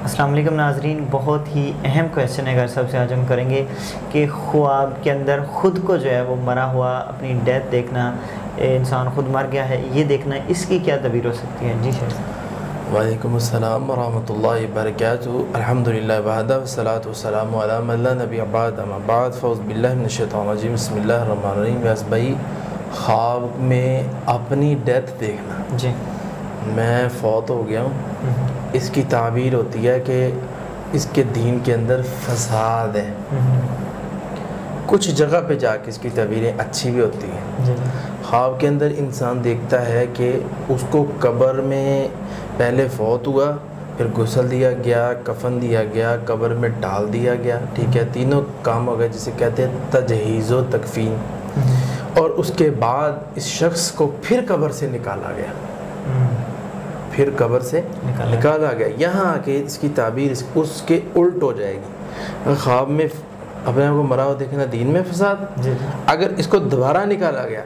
السلام علیکم ناظرین، بہت ہی اہم کویشچن ہے صاحب سے آج ہم کریں گے کہ خواب کے اندر خود کو جو ہے وہ مرا ہوا اپنی ڈیتھ دیکھنا، انسان خود مر گیا ہے یہ دیکھنا، اس کی کیا تعبیر ہو سکتی ہے؟ جی شیخ صاحب۔ وعلیکم السلام ورحمۃ اللہ وبرکاتہ۔ الحمدللہ وحدہ والصلاۃ والسلام علی من لا نبی بعد، اما بعد، فاعوذ باللہ من الشیطان الرجیم، بسم اللہ الرحمن الرحیم۔ ویس بھائی، خواب میں اپنی ڈیتھ دیکھنا، جی میں فوت ہو گیا ہوں، اس کی تعبیر ہوتی ہے کہ اس کے دین کے اندر فساد ہے۔ کچھ جگہ پہ جا کے اس کی تعبیریں اچھی بھی ہوتی ہیں۔ خواب کے اندر انسان دیکھتا ہے کہ اس کو قبر میں پہلے فوت ہوا، پھر غسل دیا گیا، کفن دیا گیا، قبر میں ڈال دیا گیا، ٹھیک ہے، تینوں کام ہو گئے جسے کہتے ہیں تجہیز و تکفین، اور اس کے بعد اس شخص کو پھر قبر سے نکالا گیا، پھر قبر سے نکالا گیا۔ یہاں آ کے اس کی تعبیر اس کے الٹ ہو جائے گی۔ خواب میں اپنے آپ کو مرا ہوا دیکھنا، دین میں فساد۔ اگر اس کو دوبارہ نکالا گیا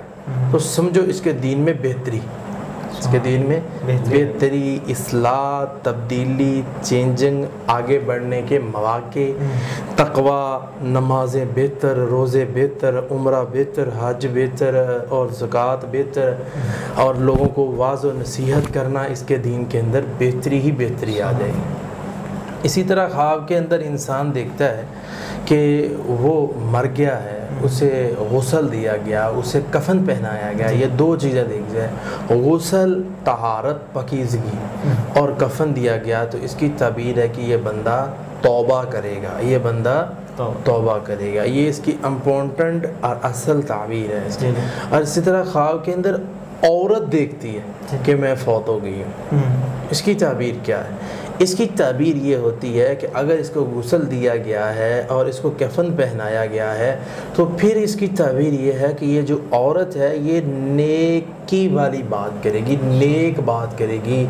تو سمجھو اس کے دین میں بہتری، اس کے دین میں بہتری، اصلاح، تبدیلی، چینجنگ، آگے بڑھنے کے مواقع، تقوی، نمازیں بہتر، روزے بہتر، عمرہ بہتر، حج بہتر اور زکوٰۃ بہتر، اور لوگوں کو واعظ و نصیحت کرنا، اس کے دین کے اندر بہتری ہی بہتری آ جائے گی۔ اسی طرح خواب کے اندر انسان دیکھتا ہے کہ وہ مر گیا ہے، اسے غسل دیا گیا، اسے کفن پہنایا گیا۔ یہ دو چیزیں دیکھ جائے، غسل طہارت پاکیزگی اور کفن دیا گیا، تو اس کی تعبیر ہے کہ یہ بندہ توبہ کرے گا، یہ بندہ توبہ کرے گا۔ یہ اس کی امپورٹنٹ اور اصل تعبیر ہے اس کی۔ اور اسی طرح خواب کے اندر عورت دیکھتی ہے کہ میں فوت ہو گئی ہوں، اس کی تعبیر کیا ہے؟ اس کی تعبیر یہ ہوتی ہے کہ اگر اس کو غسل دیا گیا ہے اور اس کو کفن پہنایا گیا ہے تو پھر اس کی تعبیر یہ ہے کہ یہ جو عورت ہے یہ نیکی والی بات کرے گی، نیک بات کرے گی،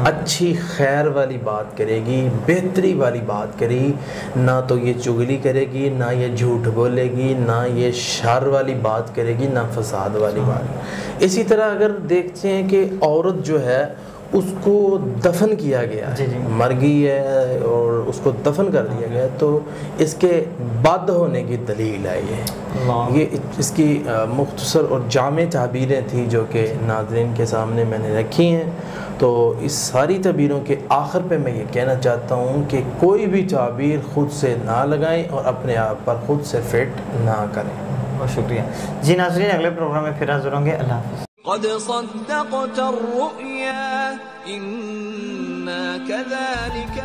اچھی خیر والی بات کرے گی، بہتری والی بات کرے گی، نہ تو یہ چغلی کرے گی، نہ یہ جھوٹ بولے گی، نہ یہ شر والی بات کرے گی، نہ فساد والی بات۔ اسی طرح اگر دیکھتے ہیں کہ عورت جو ہے اس کو دفن کیا گیا ہے، مر گئی ہے اور اس کو دفن کر دیا گیا، تو اس کے بد ہونے کی دلیل ہے یہ اس کی مختصر اور جامع تعبیریں تھیں جو کہ ناظرین کے سامنے میں نے رکھی ہیں۔ تو اس ساری تعبیروں کے آخر پہ میں یہ کہنا چاہتا ہوں کہ کوئی بھی تعبیر خود سے نہ لگائیں اور اپنے آپ پر خود سے فٹ نہ کریں۔ بہت شکریہ جی ناظرین، اگلے پروگرام میں پھر حاضر ہوں گے۔ اللہ حافظ۔ قد صدقت الرؤيا إنا كذلك